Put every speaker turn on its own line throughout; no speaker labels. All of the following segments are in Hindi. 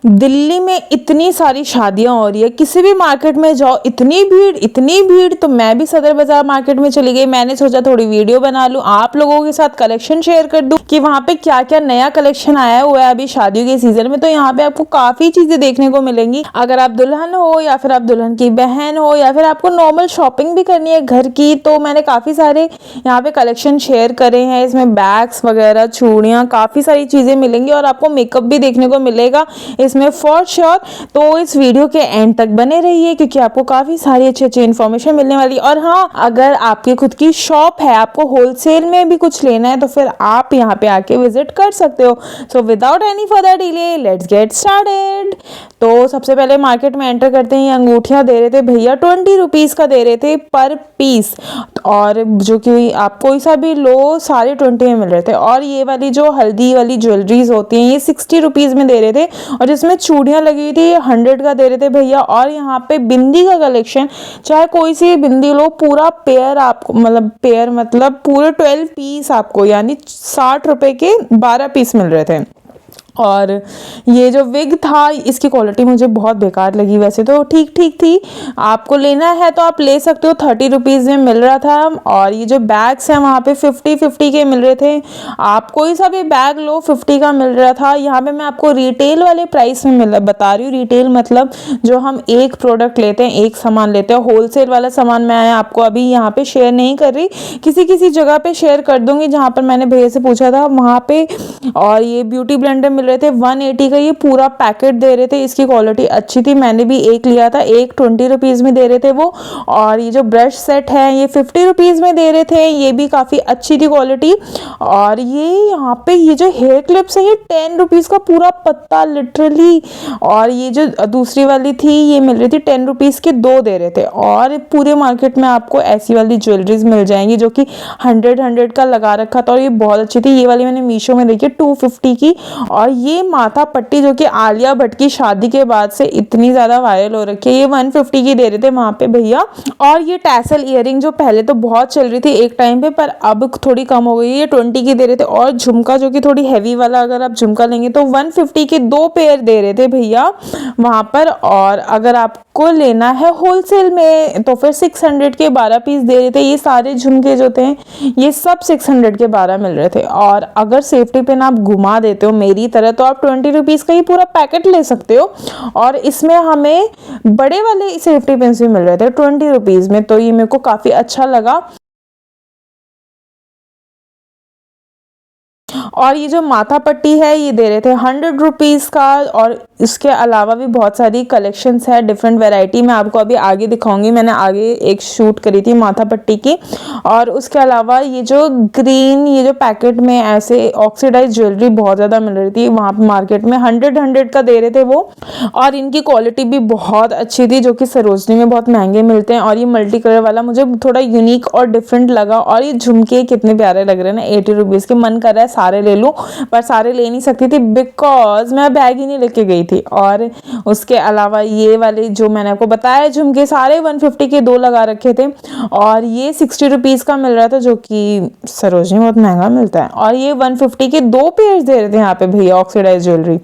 दिल्ली में इतनी सारी शादियां हो रही है, किसी भी मार्केट में जाओ इतनी भीड़। तो मैं भी सदर बाजार मार्केट में चली गई। मैंने सोचा थोड़ी वीडियो बना लूं, आप लोगों के साथ कलेक्शन शेयर कर दूं कि वहां पे क्या क्या नया कलेक्शन आया हुआ है अभी शादियों के सीजन में। तो यहाँ पे आपको काफी चीजें देखने को मिलेंगी। अगर आप दुल्हन हो या फिर आप दुल्हन की बहन हो या फिर आपको नॉर्मल शॉपिंग भी करनी है घर की, तो मैंने काफी सारे यहाँ पे कलेक्शन शेयर करे हैं। इसमें बैग्स वगैरह, चूड़ियां, काफी सारी चीजें मिलेंगी और आपको मेकअप भी देखने को मिलेगा इसमें फॉर श्योर। तो इस वीडियो के एंड तक बने रहिए क्योंकि आपको काफी सारी अच्छी अच्छी इन्फॉर्मेशन मिलने वाली है। और हाँ, अगर आपकी खुद की शॉप है, आपको होलसेल में भी कुछ लेना है, तो फिर आप यहाँ पे आके विजिट कर सकते हो। So without any further delay let's get started. तो सबसे पहले मार्केट में एंटर करते ही अंगूठियां दे रहे थे भैया 20 रुपीज का दे रहे थे पर पीस, और जो कि आप कोई सा भी लो सारे 20 में मिल रहे थे। और ये वाली जो हल्दी वाली ज्वेलरीज होती हैं ये 60 रुपीज में दे रहे थे, और जिसमें चूड़ियां लगी हुई थी 100 का दे रहे थे भैया। और यहाँ पे बिंदी का कलेक्शन, चाहे कोई सी बिंदी लो, पूरा पेयर आपको, मतलब पेयर मतलब पूरे 12 पीस आपको, यानी 60 रुपए के 12 पीस मिल रहे थे। और ये जो विग था इसकी क्वालिटी मुझे बहुत बेकार लगी, वैसे तो ठीक ठीक थी। आपको लेना है तो आप ले सकते हो, 30 रुपीज़ में मिल रहा था। और ये जो बैग्स हैं वहाँ पे 50 के मिल रहे थे। आप कोई सा भी बैग लो 50 का मिल रहा था। यहाँ पे मैं आपको रिटेल वाले प्राइस में बता रही हूँ। रिटेल मतलब जो हम एक प्रोडक्ट लेते हैं, एक सामान लेते हैं। होलसेल वाला सामान मैं आपको अभी यहाँ पे शेयर नहीं कर रही, किसी जगह पे शेयर कर दूंगी जहाँ पर मैंने भैया से पूछा था वहाँ पे। और ये ब्यूटी ब्लेंडर मिल रहे थे 180 का, ये पूरा पैकेट दे रहे थे। इसकी क्वालिटी अच्छी थी, मैंने भी एक लिया था, एक 20 रुपीज़ में दे रहे थे वो। और ये जो ब्रश सेट है ये 50 रुपीज़ में दे रहे थे, ये भी काफ़ी अच्छी थी क्वालिटी। और ये यहाँ पे ये जो हेयर क्लिप्स है ये 10 रुपीज़ का पूरा पत्ता लिटरली। और ये जो दूसरी वाली थी ये मिल रही थी 10 रुपीज़ के 2 दे रहे थे। और पूरे मार्केट में आपको ऐसी वाली ज्वेलरीज मिल जाएंगी जो कि 100 का लगा रखा था, और ये बहुत अच्छी थी। ये वाली मैंने मीशो में देखी 250 की। और ये माथा पट्टी जो कि आलिया भट्ट की शादी के बाद से इतनी ज्यादा वायरल हो रखी है, ये 150 की दे रहे थे वहां पे भैया। और ये टैसल इयरिंग जो पहले तो बहुत चल रही थी एक टाइम पे, पर अब थोड़ी कम हो गई है, ये 20 की दे रहे थे। और झुमका जो कि थोड़ी हैवी वाला, अगर आप झुमका लेंगे तो 150 के 2 पेयर दे रहे थे भैया वहां पर। और अगर आपको लेना है होलसेल में तो फिर 600 के 12 पीस दे रहे थे। ये सारे झुमके जो थे ये सब 600 के 12 मिल रहे थे। और अगर सेफ्टी पिन आप घुमा देते हो मेरी तरह तो आप 20 रुपीज़ का ही पूरा पैकेट ले सकते हो। और इसमें हमें बड़े वाले सेफ्टी पिन भी मिल रहे थे 20 रुपीज़ में, तो ये मेरे को काफ़ी अच्छा लगा। और ये जो माथा पट्टी है ये दे रहे थे 100 रुपीज़ का। और इसके अलावा भी बहुत सारी कलेक्शंस है डिफरेंट वैरायटी में, आपको अभी आगे दिखाऊंगी। मैंने आगे एक शूट करी थी माथा पट्टी की। और उसके अलावा ये जो ग्रीन, ये जो पैकेट में ऐसे ऑक्सीडाइज ज्वेलरी बहुत ज़्यादा मिल रही थी वहाँ पे मार्केट में 100 का दे रहे थे वो। और इनकी क्वालिटी भी बहुत अच्छी थी, जो कि सरोजनी में बहुत महंगे मिलते हैं। और ये मल्टी कलर वाला मुझे थोड़ा यूनिक और डिफरेंट लगा। और ये झुमके कितने प्यारे लग रहे हैं ना, 80 रुपीज़ के। मन कर रहा है सारे ले लूं, पर सारे ले नहीं सकती थी बिकॉज मैं बैग ही नहीं लेके गई थी। और उसके अलावा ये वाले जो मैंने आपको बताया झुमके सारे 150 के 2 लगा रखे थे। और ये 60 रुपीज़ का मिल रहा था, जो कि सरोजनी बहुत महंगा मिलता है। और ये 150 के 2 पेयर्स दे रहे थे यहाँ पे भैया ऑक्सीडाइज ज्वेलरी।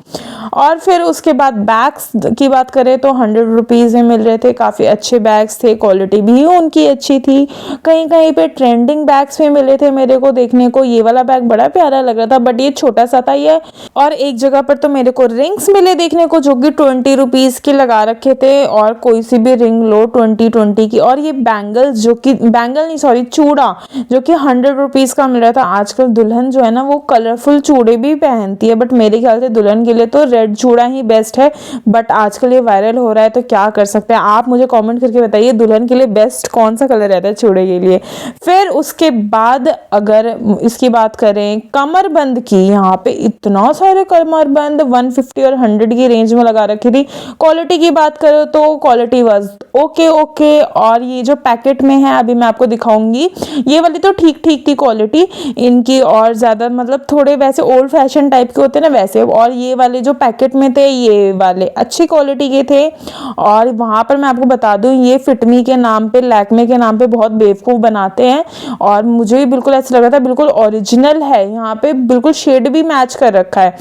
और फिर उसके बाद बैग्स की बात करें तो 100 रुपीज़ में मिल रहे थे, काफ़ी अच्छे बैग्स थे, क्वालिटी भी उनकी अच्छी थी। कहीं कहीं पे ट्रेंडिंग बैग्स भी मिले थे मेरे को देखने को। ये वाला बैग बड़ा प्यारा लग रहा था, बट ये छोटा सा था ये। और एक जगह पर तो मेरे को रिंग्स मिले देखने को जो कि 20 रुपीज़ के लगा रखे थे। और कोई सी भी रिंग लो 20 की। और ये बैंगल्स जो कि बैंगल नहीं सॉरी चूड़ा जो कि 100 रुपीज़ का मिल रहा था। आजकल दुल्हन जो है ना वो कलरफुल चूड़े भी पहनती है, बट मेरे ख्याल से दुल्हन के लिए तो रेड चूड़ा ही बेस्ट है। बट आजकल ये वायरल हो रहा है तो क्या कर सकते हैं, आप मुझे कमेंट करके बताइए दुल्हन के लिए बेस्ट कौन सा कलर रहता है चूड़े के लिए। फिर उसके बाद अगर इसकी बात करें कमरबंद की, यहाँ पे इतना सारे कमरबंद 150 और 100 की रेंज में लगा रखी थी। क्वालिटी की बात करो तो क्वालिटी वाज ओके। और ये जो पैकेट में है अभी मैं आपको दिखाऊंगी, ये वाली तो ठीक थी क्वालिटी इनकी। और ज़्यादा मतलब थोड़े वैसे ओल्ड फैशन टाइप के होते हैं ना वैसे। और ये वाले जो पैकेट में थे, ये वाले अच्छी क्वालिटी के थे। और वहाँ पर मैं आपको बता दूँ, ये फिटमी के नाम पे, लैक्मे के नाम पे बहुत बेवकूफ़ बनाते हैं, और मुझे भी बिल्कुल ऐसा लग रहा था बिल्कुल ओरिजिनल है, यहाँ पे बिल्कुल शेड भी मैच कर रखा है।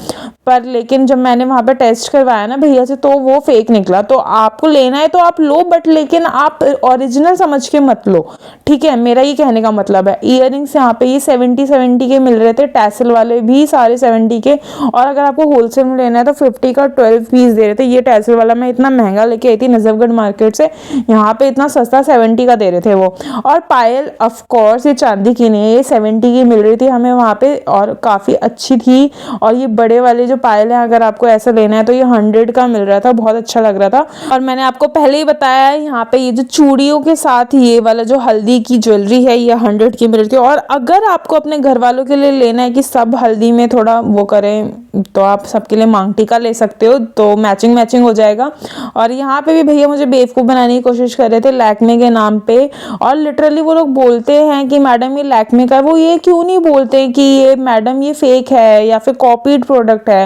पर लेकिन जब मैंने वहाँ पे टेस्ट करवाया ना भैया से, तो वो फेक निकला। तो आपको लेना है तो आप लो, बट लेकिन आप ओरिजिनल समझ के मत लो, ठीक है, मेरा ये कहने का मतलब है। इयररिंग्स यहाँ पे ये 70 के मिल रहे थे, टैसल वाले भी सारे 70 के, और अगर आपको होलसेल में लेना है तो 50 का 12 पीस दे रहे थे। ये टैसल वाला मैं इतना महंगा लेके आई थी नजफगढ़ मार्केट से, यहाँ पे इतना सस्ता 70 का दे रहे थे वो। और पायल ऑफ कोर्स ये चांदी की नहीं है, ये 70 की मिल रही थी हमें वहाँ पे, और काफ़ी अच्छी थी। और ये बड़े वाले जो पायल है, अगर आपको ऐसा लेना है तो ये 100 का मिल रहा था, बहुत अच्छा लग रहा था। और मैंने आपको पहले ही बताया है, यहाँ पे ये जो चूड़ियों के साथ ये वाला जो हल्दी की ज्वेलरी है, ये 100 की मिल रही थी। और अगर आपको अपने घर वालों के लिए लेना है कि सब हल्दी में थोड़ा वो करें, तो आप सबके लिए मांग टीका ले सकते हो, तो मैचिंग मैचिंग हो जाएगा। और यहाँ पे भी भैया मुझे बेवकूफ़ बनाने की कोशिश कर रहे थे लैक्मे के नाम पे, और लिटरली वो लोग बोलते हैं कि मैडम ये लैक्मे का, वो ये क्यों नहीं बोलते कि ये मैडम ये फेक है या फिर कॉपीड प्रोडक्ट है।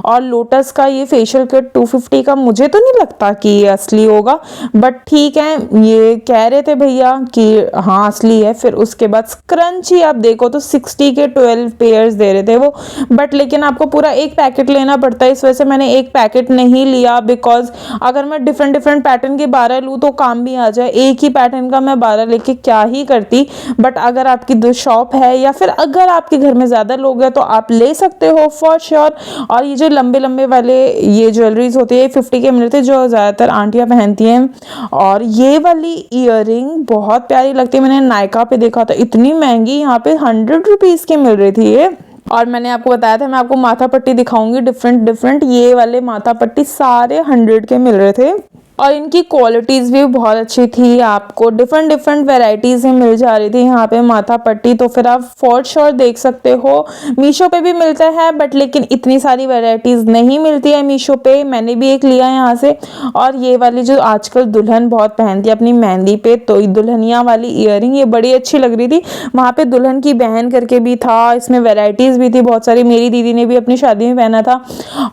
और लोटस का ये फेशियल किट 250 का, मुझे तो नहीं लगता कि ये असली होगा, बट ठीक है, ये कह रहे थे भैया कि हाँ असली है। फिर उसके बाद स्क्रंची आप देखो तो 60 के 12 पेयर्स दे रहे थे वो, बट लेकिन आपको पूरा एक पैकेट लेना पड़ता है, इस वजह से मैंने एक पैकेट नहीं लिया, बिकॉज अगर मैं डिफरेंट डिफरेंट पैटर्न के 12 लूँ तो काम भी आ जाए, एक ही पैटर्न का मैं 12 लेके क्या ही करती। बट अगर आपकी दो शॉप है या फिर अगर आपके घर में ज़्यादा लोग हैं तो आप ले सकते हो फॉर श्योर। और ये जो लंबे लंबे वाले ये ज्वेलरीज होती है 50 के मिलते हैं, जो ज़्यादातर आंटियाँ पहनती हैं। और ये वाली ईयरिंग बहुत प्यारी लगती है, मैंने नायका पे देखा था, इतनी महंगी, यहाँ पे 100 रुपीज़ की मिल रही थी ये। और मैंने आपको बताया था मैं आपको माथा पट्टी दिखाऊंगी डिफरेंट डिफरेंट, ये वाले माथा पट्टी सारे 100 के मिल रहे थे, और इनकी क्वालिटीज़ भी बहुत अच्छी थी, आपको डिफरेंट डिफरेंट वेराइटीज़ में मिल जा रही थी यहाँ पे माथा पट्टी। तो फिर आप फॉर श्योर देख सकते हो, मीशो पे भी मिलता है, बट लेकिन इतनी सारी वेराइटीज़ नहीं मिलती है मीशो पे। मैंने भी एक लिया यहाँ से। और ये वाली जो आजकल दुल्हन बहुत पहनती है अपनी मेहंदी पे, तो दुल्हनिया वाली ईयरिंग ये बड़ी अच्छी लग रही थी। वहाँ पे दुल्हन की बहन करके भी था, इसमें वेराइटीज़ भी थी बहुत सारी, मेरी दीदी ने भी अपनी शादी में पहना था।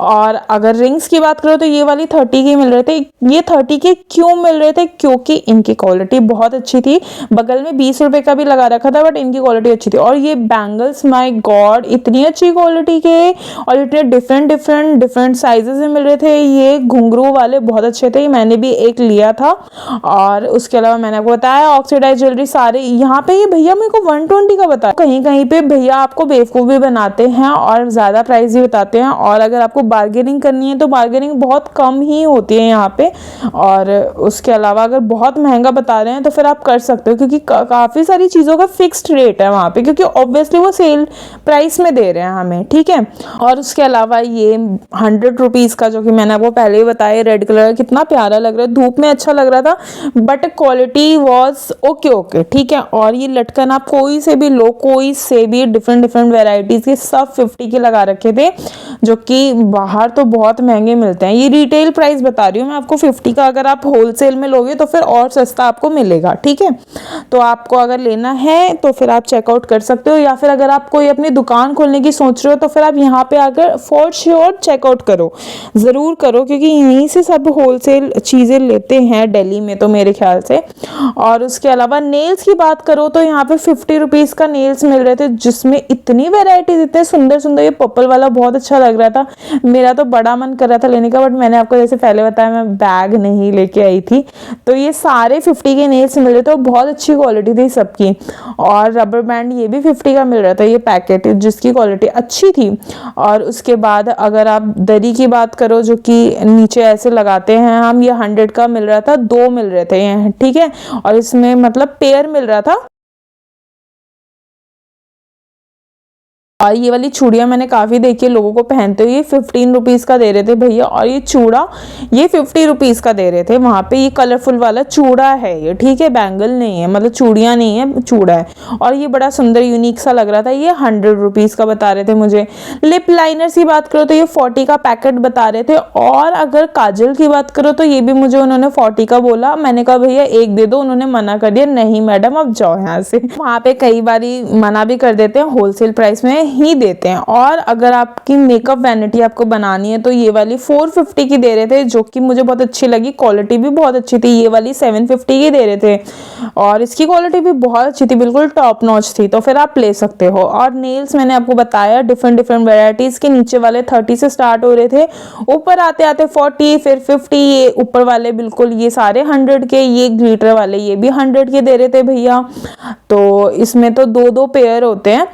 और अगर रिंग्स की बात करो तो ये वाली 30 की मिल रहे थे। ये 30 के क्यों मिल रहे थे? क्योंकि इनकी क्वालिटी बहुत अच्छी थी। बगल में 20 रुपए का भी लगा रखा था, बट इनकी क्वालिटी अच्छी थी। और ये बैंगल्स, माय गॉड, इतनी अच्छी क्वालिटी के, और इतने डिफरेंट साइजेस में मिल रहे थे। ये घुंघरू वाले बहुत अच्छे थे, मैंने भी एक लिया था। और उसके अलावा मैंने आपको बताया ऑक्सीडाइज ज्वेलरी सारे यहाँ पे, ये भैया मेरे को 120 का बताया। कहीं कहीं पे भैया आपको बेवकूफ़ भी बनाते हैं और ज़्यादा प्राइस भी बताते हैं, और अगर आपको बार्गेनिंग करनी है तो बार्गेनिंग बहुत कम ही होती है यहाँ पे। और उसके अलावा अगर बहुत महंगा बता रहे हैं तो फिर आप कर सकते हो, क्योंकि काफ़ी सारी चीज़ों का फिक्स्ड रेट है वहाँ पे, क्योंकि ऑब्वियसली वो सेल प्राइस में दे रहे हैं हमें, ठीक है। और उसके अलावा ये 100 रुपीज़ का, जो कि मैंने आपको पहले ही बताया, रेड कलर कितना प्यारा लग रहा है, धूप में अच्छा लग रहा था, बट क्वालिटी वॉज ओके, ठीक है। और ये लटकन आप कोई से भी लो, कोई से भी, डिफरेंट वेराइटीज़ के सब 50 के लगा रखे थे, जो कि बाहर तो बहुत महंगे मिलते हैं। ये रिटेल प्राइस बता रही हूँ मैं आपको 50 का, अगर आप होलसेल में लोगे तो फिर और सस्ता आपको मिलेगा, ठीक है। तो आपको अगर लेना है तो फिर आप चेकआउट कर सकते हो, या फिर अगर आप कोई अपनी दुकान खोलने की सोच रहे हो तो फिर आप यहाँ पे आकर फॉर श्योर चेकआउट करो, ज़रूर करो, क्योंकि यहीं से सब होलसेल चीज़ें लेते हैं दिल्ली में तो मेरे ख्याल से। और उसके अलावा नेल्स की बात करो तो यहाँ पे 50 रुपीज़ का नेल्स मिल रहे थे, जिसमें इतनी वेराइटीज, इतने सुंदर, ये पर्पल वाला बहुत अच्छा लग रहा था, मेरा तो बड़ा मन कर रहा था लेने का, बट मैंने आपको जैसे पहले बताया मैं बैग नहीं लेके आई थी। तो ये सारे 50 के नेल्स मिल रहे थे और बहुत अच्छी क्वालिटी थी सबकी। और रबर बैंड ये भी 50 का मिल रहा था, ये पैकेट, जिसकी क्वालिटी अच्छी थी। और उसके बाद अगर आप दरी की बात करो, जो कि नीचे ऐसे लगाते हैं हम, ये 100 का मिल रहा था, 2 मिल रहे थे ये, ठीक है। और इसमें मतलब पेयर मिल रहा था। और ये वाली चूड़ियाँ मैंने काफ़ी देखी है लोगों को पहनते हुए, ये 15 रुपीज़ का दे रहे थे भैया। और ये चूड़ा ये 50 रुपीज़ का दे रहे थे वहाँ पे। ये कलरफुल वाला चूड़ा है ये, ठीक है, बैंगल नहीं है, मतलब चूड़ियाँ नहीं है, चूड़ा है। और ये बड़ा सुंदर यूनिक सा लग रहा था। ये 100 रुपीज़ का बता रहे थे मुझे। लिप लाइनर्स की बात करो तो ये 40 का पैकेट बता रहे थे। और अगर काजल की बात करो तो ये भी मुझे उन्होंने 40 का बोला। मैंने कहा भैया एक दे दो, उन्होंने मना कर दिया, नहीं मैडम अब जाओ यहाँ से। वहाँ पे कई बारी मना भी कर देते हैं होलसेल प्राइस में, नहीं देते हैं। और अगर आपकी मेकअप वैनिटी आपको बनानी है तो ये वाली 450 की दे रहे थे, जो कि मुझे बहुत अच्छी लगी, क्वालिटी भी बहुत अच्छी थी। ये वाली 750 की दे रहे थे और इसकी क्वालिटी भी बहुत अच्छी थी, बिल्कुल टॉप नॉच थी, तो फिर आप ले सकते हो। और नेल्स मैंने आपको बताया डिफरेंट डिफरेंट वेराइटीज के, नीचे वाले 30 से स्टार्ट हो रहे थे, ऊपर आते आते 40, फिर 50, ये ऊपर वाले बिल्कुल ये सारे 100 के, ये ग्लिटर वाले ये भी 100 के दे रहे थे भैया। तो इसमें तो दो दो पेयर होते हैं।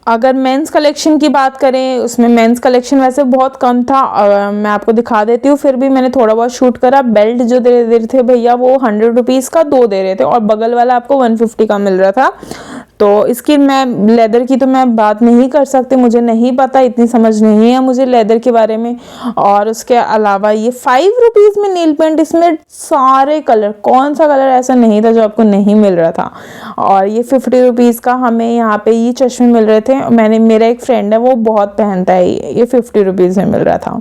अगर मेंस कलेक्शन की बात करें, उसमें मेंस कलेक्शन वैसे बहुत कम था, मैं आपको दिखा देती हूँ, फिर भी मैंने थोड़ा बहुत शूट करा। बेल्ट जो दे रहे थे भैया वो 100 रुपीज़ का 2 दे रहे थे और बगल वाला आपको 150 का मिल रहा था। तो इसकी मैं लेदर की तो मैं बात नहीं कर सकती, मुझे नहीं पता, इतनी समझ नहीं है मुझे लेदर के बारे में। और उसके अलावा ये 5 रुपीज़ में नील पेंट, इसमें सारे कलर, कौन सा कलर ऐसा नहीं था जो आपको नहीं मिल रहा था। और ये 50 रुपीज़ का हमें यहाँ पे ये चश्मे मिल रहे थे, मेरा एक फ्रेंड है वो बहुत पहनता है, ये 50 रुपीज़ में मिल रहा था।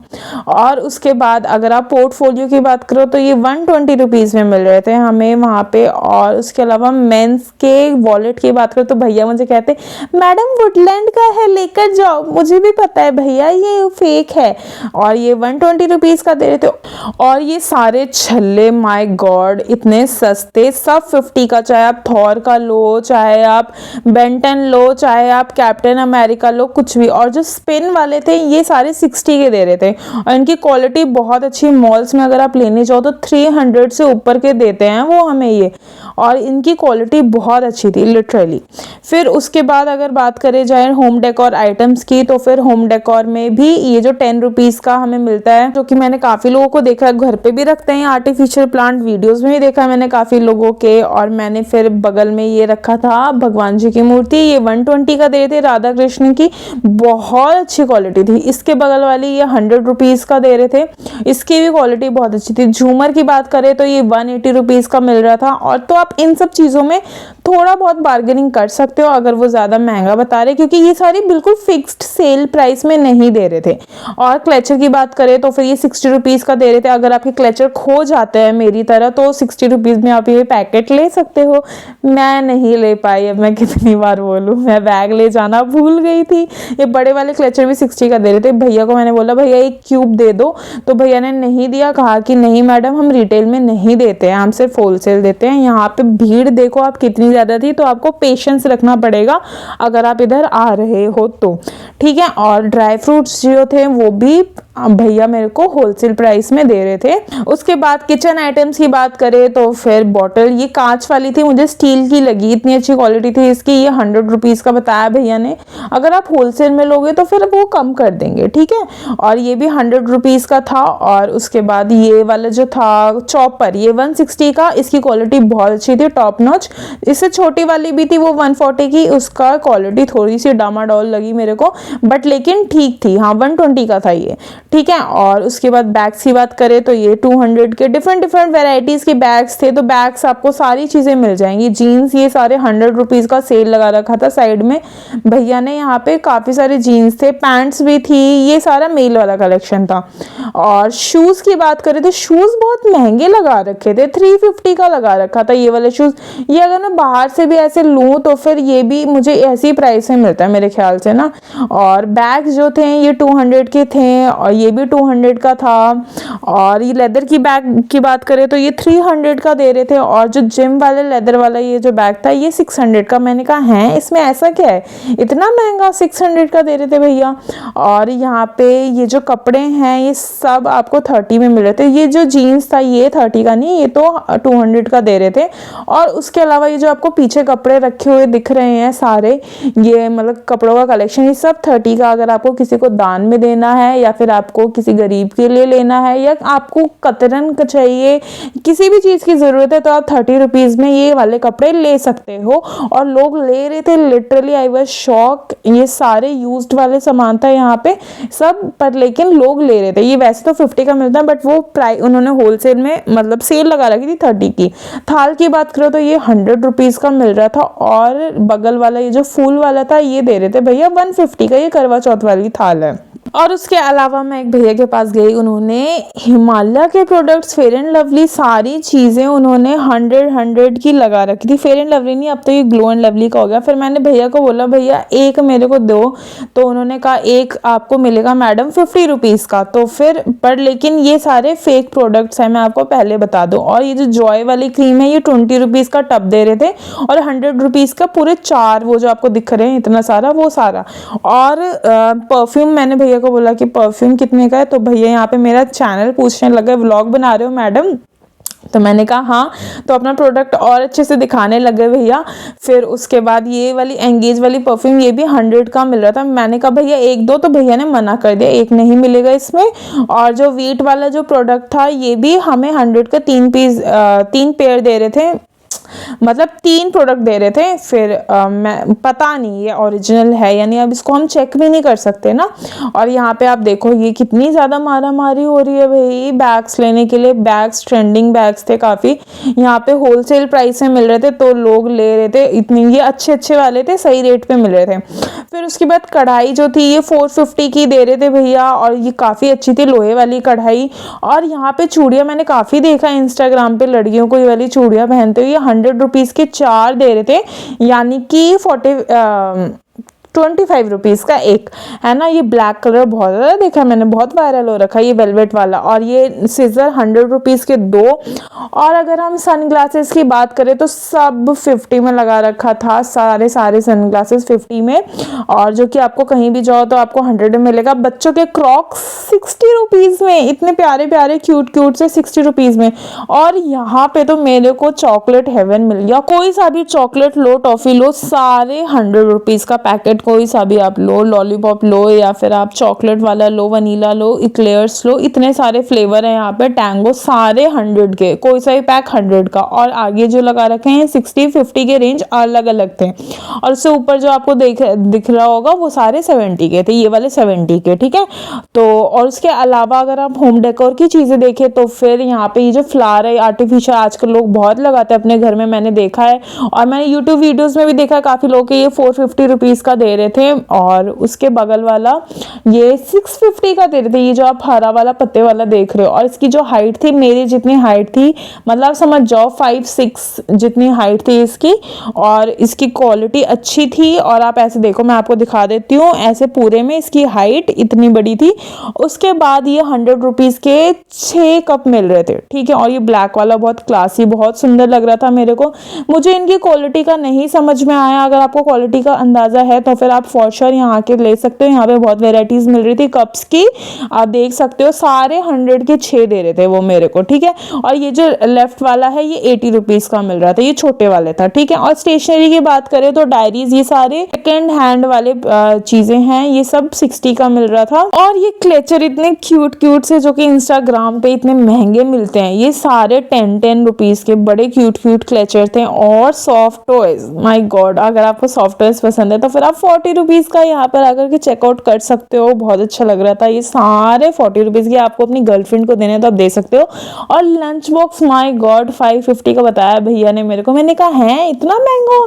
और उसके बाद अगर आप पोर्टफोलियो की बात करो तो ये 120 रुपीज़ में मिल रहे थे हमें वहाँ पे। और उसके अलावा मेंस के वॉलेट की बात करो तो भैया मुझे कहते मैडम वुडलैंड का है लेकर जाओ, मुझे भी पता है भैया ये फेक है, और ये 120 रुपीज़ का दे रहे थे। और ये सारे छल्ले माय गॉड इतने सस्ते, सब 50 का, चाहे आप थॉर का लो, चाहे आप बेंटन लो, चाहे आप कैप्टन अमेरिका लो, कुछ भी। और जो स्पिन वाले थे ये सारे 60 के दे रहे थे और इनकी क्वालिटी बहुत अच्छी, मॉल्स में अगर आप लेने जाओ तो 300 से ऊपर के देते हैं वो हमें ये, और इनकी क्वालिटी बहुत अच्छी थी लिटरली। फिर उसके बाद अगर बात करें जाए होम डेकोर आइटम्स की, तो फिर होम डेकोर में भी ये जो 10 रुपीज़ का हमें मिलता है, जो कि मैंने काफ़ी लोगों को देखा है घर पे भी रखते हैं आर्टिफिशियल प्लांट, वीडियोस में भी देखा है मैंने काफ़ी लोगों के। और मैंने फिर बगल में ये रखा था भगवान जी की मूर्ति, ये 120 का दे रहे थे, राधा कृष्ण की, बहुत अच्छी क्वालिटी थी। इसके बगल वाली ये 100 रुपीज़ का दे रहे थे, इसकी भी क्वालिटी बहुत अच्छी थी। झूमर की बात करें तो ये 180 रुपीज़ का मिल रहा था। और तो आप इन सब चीज़ों में थोड़ा बहुत बार्गेनिंग कर सकते हो अगर वो ज़्यादा महंगा बता रहे, क्योंकि ये सारी बिल्कुल फिक्स्ड सेल प्राइस में नहीं दे रहे थे। और क्लेचर की बात करें तो फिर ये 60 रुपीज़ का दे रहे थे। अगर आपके क्लेचर खो जाते हैं मेरी तरह तो 60 रुपीज़ में आप ये पैकेट ले सकते हो। मैं नहीं ले पाई, अब मैं कितनी बार बोलूँ, मैं बैग ले जाना भूल गई थी। ये बड़े वाले क्लेचर भी 60 का दे रहे थे। भैया को मैंने बोला भैया एक क्यूब दे दो, तो भैया ने नहीं दिया, कहा कि नहीं मैडम हम रिटेल में नहीं देते हैं, हम सिर्फ होलसेल देते हैं। यहाँ पे भीड़ देखो आप कितनी ज़्यादा थी, तो आपको पेशेंस रखना पड़ेगा अगर आप इधर आ रहे हो तो, ठीक है। और ड्राई फ्रूट्स जो थे वो भी भैया मेरे को होलसेल प्राइस में दे रहे थे। उसके बाद किचन आइटम्स की बात करें तो फिर बॉटल, ये कांच वाली थी, मुझे स्टील की लगी, इतनी अच्छी क्वालिटी थी इसकी। ये 100 रुपीज़ का बताया भैया ने, अगर आप होलसेल में लोगे तो फिर वो कम कर देंगे, ठीक है। और ये भी 100 रुपीज़ का था। और उसके बाद ये वाला जो था चॉपर, ये 160 का, इसकी क्वालिटी बहुत अच्छी थी, टॉप नॉच। इससे छोटी वाली भी थी वो 140 की, उसका क्वालिटी थोड़ी सी डामाडोल लगी मेरे को, बट लेकिन ठीक थी। हाँ 120 का था ये, ठीक है। और उसके बाद बैग्स की बात करें तो ये 200 के डिफरेंट डिफरेंट वेराइटीज़ के बैग्स थे। तो बैग्स आपको सारी चीज़ें मिल जाएंगी। जीन्स ये सारे 100 रुपीज़ का सेल लगा रखा था साइड में भैया ने, यहाँ पे काफ़ी सारे जीन्स थे, पैंट्स भी थी, ये सारा मेल वाला कलेक्शन था। और शूज़ की बात करें तो शूज़ बहुत महंगे लगा रखे थे, 350 का लगा रखा था ये वाले शूज़। ये अगर मैं बाहर से भी ऐसे लूँ तो फिर ये भी मुझे ऐसी प्राइस में मिलता है मेरे ख्याल से ना। और बैग्स जो थे ये 200 के थे और ये भी 200 का था। और ये लेदर की बैग की बात करें तो ये 300 का दे रहे थे। और जो जिम वाले लेदर वाला ये जो बैग था ये 600 का। मैंने कहा है इसमें ऐसा क्या है, इतना महंगा 600 का दे रहे थे भैया। और यहाँ पे ये जो कपड़े हैं ये सब आपको 30 में मिल रहे थे। ये जो जीन्स था ये 30 का नहीं, ये तो 200 का दे रहे थे। और उसके अलावा ये जो आपको पीछे कपड़े रखे हुए दिख रहे हैं सारे, ये मतलब कपड़ों का कलेक्शन, ये सब 30 का। अगर आपको किसी को दान में देना है या फिर आपको किसी गरीब के लिए लेना है या आपको कतरन चाहिए, किसी भी चीज़ की ज़रूरत है तो आप 30 रुपीज़ में ये वाले कपड़े ले सकते हो। और लोग ले रहे थे लिटरली, आई वाज शॉक। ये सारे यूज्ड वाले सामान था यहाँ पे सब, पर लेकिन लोग ले रहे थे। ये वैसे तो 50 का मिलता है बट वो प्राइस उन्होंने होलसेल में मतलब सेल लगा रखी थी 30 की। थाल की बात करो तो ये 100 रुपीज़ का मिल रहा था। और बगल वाला ये जो फूल वाला था ये दे रहे थे भैया 150 का, ये करवा चौथ वाली थाल है। और उसके अलावा मैं एक भैया के पास गई, उन्होंने हिमालय के प्रोडक्ट्स, फेयर एंड लवली, सारी चीज़ें उन्होंने 100 की लगा रखी थी। फेयर एंड लवली नहीं, अब तो ये ग्लो एंड लवली का हो गया। फिर मैंने भैया को बोला भैया एक मेरे को दो, तो उन्होंने कहा एक आपको मिलेगा मैडम 50 रुपीज़ का। तो फिर पर लेकिन ये सारे फेक प्रोडक्ट्स हैं, मैं आपको पहले बता दूँ। और ये जो जॉय वाली क्रीम है ये 20 रुपीज़ का टब दे रहे थे और 100 रुपीज़ का पूरे 4 वो जो आपको दिख रहे हैं इतना सारा, वो सारा। और परफ्यूम मैंने भैया को बोला कि परफ्यूम कितने का है, तो भैया यहाँ पे मेरा चैनल पूछने लगे व्लॉग बना रहे हो मैडम, तो मैंने कहा हाँ, तो अपना प्रोडक्ट और अच्छे से दिखाने लगे भैया। फिर उसके बाद ये वाली एंगेज वाली परफ्यूम ये भी 100 का मिल रहा था। मैंने कहा भैया एक दो, तो भैया ने मना कर दिया, एक नहीं मिलेगा इसमें। और जो वीट वाला जो प्रोडक्ट था ये भी हमें 100 का 3 पेयर दे रहे थे, मतलब 3 प्रोडक्ट दे रहे थे। फिर मैं पता नहीं ये ओरिजिनल है यानी, अब इसको हम चेक भी नहीं कर सकते ना। और यहाँ पे आप देखो ये कितनी ज़्यादा मारा मारी हो रही है भाई बैग्स लेने के लिए। बैग्स ट्रेंडिंग बैग्स थे काफ़ी, यहाँ पे होलसेल प्राइस में मिल रहे थे तो लोग ले रहे थे इतनी, ये अच्छे अच्छे वाले थे, सही रेट पे मिल रहे थे। फिर उसके बाद कढ़ाई जो थी ये 450 की दे रहे थे भैया, और ये काफ़ी अच्छी थी लोहे वाली कढ़ाई। और यहाँ पे चूड़ियाँ मैंने काफ़ी देखा इंस्टाग्राम पे, लड़कियों को ये वाली चूड़ियाँ पहनते हुए 100 रुपीज़ के 4 दे रहे थे, यानी कि 25 रुपीज़ का एक है ना। ये ब्लैक कलर बहुत ज़्यादा देखा मैंने, बहुत वायरल हो रखा है ये वेलवेट वाला। और ये सिजर 100 रुपीज़ के 2। और अगर हम सन ग्लासेस की बात करें तो सब 50 में लगा रखा था, सारे सन ग्लासेस 50 में। और जो कि आपको कहीं भी जाओ तो आपको 100 में मिलेगा। बच्चों के क्रॉक्स 60 रुपीज़ में, इतने प्यारे प्यारे क्यूट से 60 रुपीज़ में। और यहाँ पे तो मेरे को चॉकलेट हेवन मिल गया, कोई सा भी चॉकलेट लो, टॉफ़ी लो, सारे 100 रुपीज़ का पैकेट कोई सा भी आप लो, लॉलीपॉप लो या फिर आप चॉकलेट वाला लो, वनीला लो, इक्लेयर्स लो, इतने सारे फ्लेवर हैं यहाँ पे, टैंगो, सारे 100 के, कोई सा भी पैक 100 का। और आगे जो लगा रखे हैं 60-50 के रेंज अलग अलग थे। और उससे ऊपर जो आपको दिख रहा होगा वो सारे 70 के थे, ये वाले 70 के, ठीक है। तो और उसके अलावा अगर आप होम डेकोर की चीज़ें देखें तो फिर यहाँ पे ये जो फ्लावर है आर्टिफिशियल आजकल लोग बहुत लगाते हैं अपने घर में, मैंने देखा है। और मैंने यूट्यूब वीडियोज़ में भी देखा है काफ़ी लोग ये 450 रुपीज़ का दे रहे थे। और उसके बगल वाला ये 650 का दे रहे थे, ये जो आप हरा वाला पत्ते वाला देख रहे हो। और इसकी जो हाइट थी, मेरी जितनी हाइट थी, मतलब समझ जाओ 5-6 जितनी हाइट थी इसकी। और इसकी क्वालिटी अच्छी थी। और आप ऐसे देखो, मैं आपको दिखा देती हूँ, ऐसे पूरे में इसकी हाइट इतनी बड़ी थी। उसके बाद ये 100 रुपीज़ के 6 कप मिल रहे थे, ठीक है। और ये ब्लैक वाला बहुत क्लासी, बहुत सुंदर लग रहा था मेरे को। मुझे इनकी क्वालिटी का नहीं समझ में आया। अगर आपको क्वालिटी का अंदाज़ा है तो फिर आप फॉर श्योर यहाँ आके ले सकते हो। यहाँ पे बहुत वेराइटीज मिल रही थी कप्स की, आप देख सकते हो, सारे 100 के 6 दे रहे थे वो मेरे को, ठीक है। और ये जो लेफ्ट वाला है ये 80 रुपीज़ का मिल रहा था, ये छोटे वाले था, ठीक है। और स्टेशनरी की बात करें तो डायरीज, ये सारे सेकेंड हैंड वाले चीज़ें हैं, ये सब 60 का मिल रहा था। और ये क्लेचर इतने क्यूट से जो कि इंस्टाग्राम पे इतने महंगे मिलते हैं, ये सारे 10 रुपीज़ के बड़े क्यूट क्लेचर थे। और सॉफ्ट टॉयज, माय गॉड, अगर आपको सॉफ्ट टॉयज पसंद है तो फिर आप 40 रुपीज़ का यहाँ पर आकर के चेकआउट कर सकते हो। बहुत अच्छा लग रहा था, ये सारे 40 रुपीज़ के आपको अपनी गर्लफ्रेंड को देने तो आप दे सकते हो। और लंच बॉक्स, माय गॉड, 550 का बताया भैया ने मेरे को, मैंने कहा है इतना महंगा।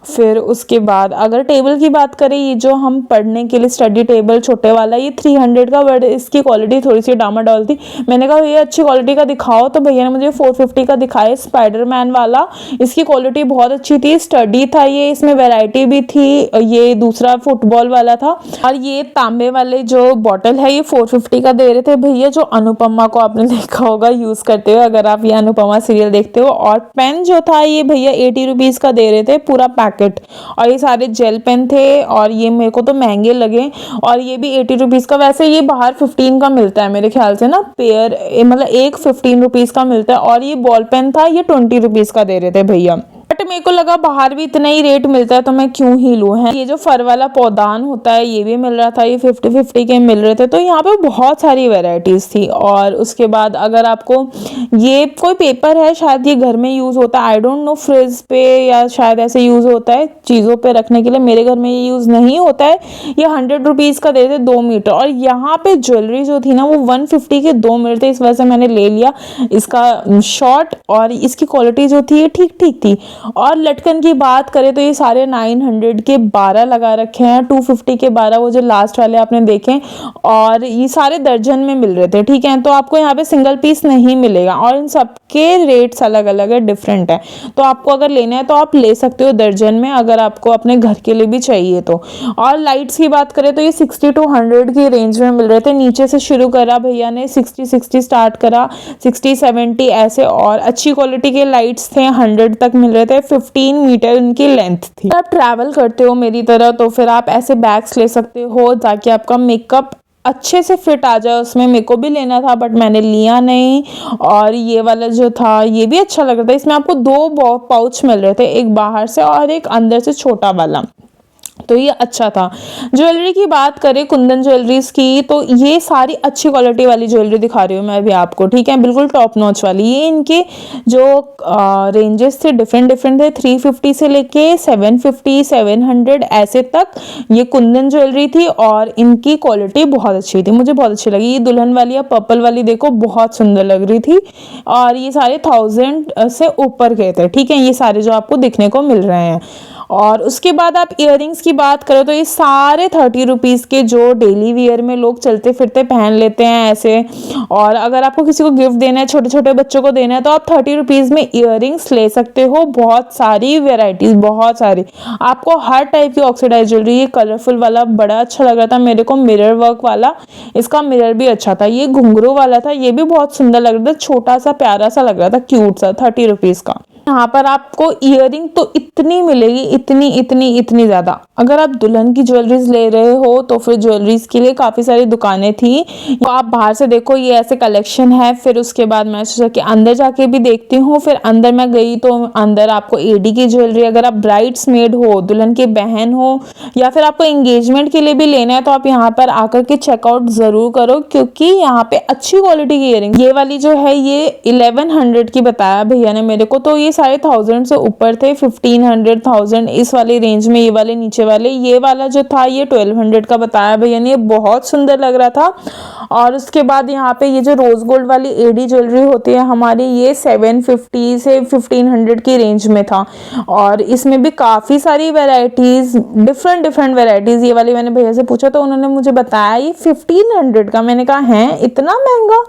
फिर उसके बाद अगर टेबल की बात करें, ये जो हम पढ़ने के लिए स्टडी टेबल छोटे वाला, ये 300 का, बट इसकी क्वालिटी थोड़ी सी डामाडोल थी। मैंने कहा ये अच्छी क्वालिटी का दिखाओ, तो भैया ने मुझे 450 का दिखाया, स्पाइडरमैन वाला। इसकी क्वालिटी बहुत अच्छी थी, स्टडी था ये, इसमें वैरायटी भी थी। ये दूसरा फुटबॉल वाला था। और ये तांबे वाले जो बॉटल है ये 450 का दे रहे थे भैया, जो अनुपमा को आपने देखा होगा यूज करते हुए, अगर आप ये अनुपमा सीरियल देखते हो। और पेन जो था ये भैया 80 रुपीज़ का दे रहे थे पूरा पैकेट। और ये सारे जेल पेन थे, और ये मेरे को तो महंगे लगे। और ये भी 80 रुपीज़ का, वैसे ये बाहर 15 का मिलता है मेरे ख्याल से ना, पेयर, मतलब एक 15 रुपीज़ का मिलता है। और ये बॉल पेन था, ये 20 रुपीज़ का दे रहे थे भैया, बट मेरे को लगा बाहर भी इतना ही रेट मिलता है तो मैं क्यों ही लूँ, है। ये जो फर वाला पौधान होता है ये भी मिल रहा था, ये 50-50 के मिल रहे थे। तो यहाँ पे बहुत सारी वैरायटीज़ थी। और उसके बाद अगर आपको ये कोई पेपर है, शायद ये घर में यूज होता है, आई डोंट नो, फ्रिज पे या शायद ऐसे यूज होता है चीजों पे रखने के लिए। मेरे घर में ये यूज नहीं होता है। ये 100 रुपीज का दे थे 2 मीटर, और यहाँ पे ज्वेलरी जो थी ना वो 150 के 2 मीटर थे, इस वजह से मैंने ले लिया इसका शॉर्ट। और इसकी क्वालिटी जो थी ये ठीक ठीक थी। और लटकन की बात करें तो ये सारे 900 के 12 लगा रखे हैं, 250 के 12 वो जो लास्ट वाले आपने देखे, और ये सारे दर्जन में मिल रहे थे, ठीक है। तो आपको यहाँ पे सिंगल पीस नहीं मिलेगा, और इन सबके रेट्स अलग अलग है, डिफरेंट है। तो आपको अगर लेना है तो आप ले सकते हो दर्जन में, अगर आपको अपने घर के लिए भी चाहिए तो। और लाइट्स की बात करें तो ये 60 to 100 की रेंज में मिल रहे थे। नीचे से शुरू करा भैया ने, 60 स्टार्ट करा, 60 70 ऐसे, और अच्छी क्वालिटी के लाइट्स थे, 100 तक मिल रहे थे। 15 मीटर इनकी लेंथ थी। आप ट्रैवल करते हो मेरी तरह तो फिर आप ऐसे बैग्स ले सकते हो ताकि आपका मेकअप अच्छे से फिट आ जाए उसमें। मेरे को भी लेना था बट मैंने लिया नहीं। और ये वाला जो था ये भी अच्छा लग रहा था। इसमें आपको 2 पाउच मिल रहे थे, एक बाहर से और एक अंदर से छोटा वाला, तो ये अच्छा था। ज्वेलरी की बात करें कुंदन ज्वेलरीज की, तो ये सारी अच्छी क्वालिटी वाली ज्वेलरी दिखा रही हूँ मैं अभी आपको, ठीक है, बिल्कुल टॉप नॉच वाली। ये इनके जो रेंजेस थे डिफरेंट डिफरेंट थे, 350 से लेके 750 700 ऐसे तक ये कुंदन ज्वेलरी थी, और इनकी क्वालिटी बहुत अच्छी थी, मुझे बहुत अच्छी लगी। ये दुल्हन वाली या पर्पल वाली देखो बहुत सुंदर लग रही थी, और ये सारे 1000 से ऊपर के थे, ठीक है, ये सारे जो आपको दिखने को मिल रहे हैं। और उसके बाद आप इयररिंग्स की बात करो तो ये सारे 30 रुपीज़ के जो डेली वियर में लोग चलते फिरते पहन लेते हैं ऐसे। और अगर आपको किसी को गिफ्ट देना है, छोटे छोटे बच्चों को देना है, तो आप 30 रुपीज़ में इयररिंग्स ले सकते हो। बहुत सारी वेराइटीज़, बहुत सारी, आपको हर टाइप की ऑक्सीडाइज ज्वेलरी। ये कलरफुल वाला बड़ा अच्छा लग रहा था मेरे को, मिरर वर्क वाला, इसका मिरर भी अच्छा था। ये घुंघरू वाला था, ये भी बहुत सुंदर लग रहा था, छोटा सा प्यारा सा लग रहा था, क्यूट सा, 30 रुपीज़ का। यहाँ पर आपको इयररिंग तो इतनी मिलेगी, इतनी इतनी इतनी ज़्यादा। अगर आप दुल्हन की ज्वेलरीज ले रहे हो तो फिर ज्वेलरीज के लिए काफ़ी सारी दुकानें थी, तो आप बाहर से देखो ये ऐसे कलेक्शन है। फिर उसके बाद मैं सोचा कि अंदर जाके भी देखती हूँ। फिर अंदर मैं गई तो अंदर आपको एडी की ज्वेलरी, अगर आप ब्राइड्स मेड हो, दुल्हन की बहन हो, या फिर आपको एंगेजमेंट के लिए भी लेना है, तो आप यहाँ पर आकर के चेकआउट ज़रूर करो, क्योंकि यहाँ पे अच्छी क्वालिटी की इयररिंग। ये वाली जो है ये 1100 की बताया भैया ने मेरे को, तो ये सारे 1000 से ऊपर थे, 1500 1000 इस वाली रेंज में। ये वाले नीचे वाले, ये वाला जो था ये 1200 का बताया भैया ने, ये बहुत सुंदर लग रहा था। और उसके बाद यहाँ पे ये जो रोज गोल्ड वाली एडी ज्वेलरी होती है हमारी, ये 750 से 1500 की रेंज में था। और इसमें भी काफ़ी सारी वेराइटीज़, डिफरेंट डिफरेंट वेराइटीज़। ये वाली मैंने भैया से पूछा तो उन्होंने मुझे बताया ये 1500 का। मैंने कहा है इतना महंगा।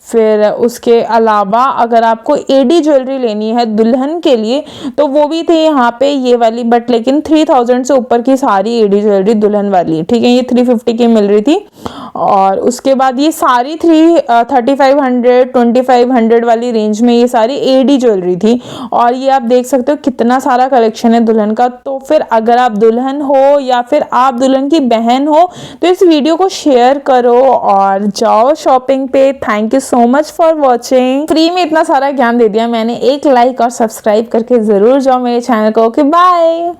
फिर उसके अलावा अगर आपको एडी ज्वेलरी लेनी है दुल्हन के लिए तो वो भी थी यहाँ पे ये वाली, बट लेकिन 3000 से ऊपर की सारी एडी ज्वेलरी दुल्हन वाली, ठीक है, ये 350 की मिल रही थी। और उसके बाद ये सारी 3500 2500 वाली रेंज में ये सारी एडी ज्वेलरी थी। और ये आप देख सकते हो कितना सारा कलेक्शन है दुल्हन का। तो फिर अगर आप दुल्हन हो या फिर आप दुल्हन की बहन हो तो इस वीडियो को शेयर करो और जाओ शॉपिंग पे। Thank you so much for watching. Free में इतना सारा ज्ञान दे दिया मैंने, एक लाइक और सब्सक्राइब करके जरूर जाओ मेरे चैनल को। Okay bye.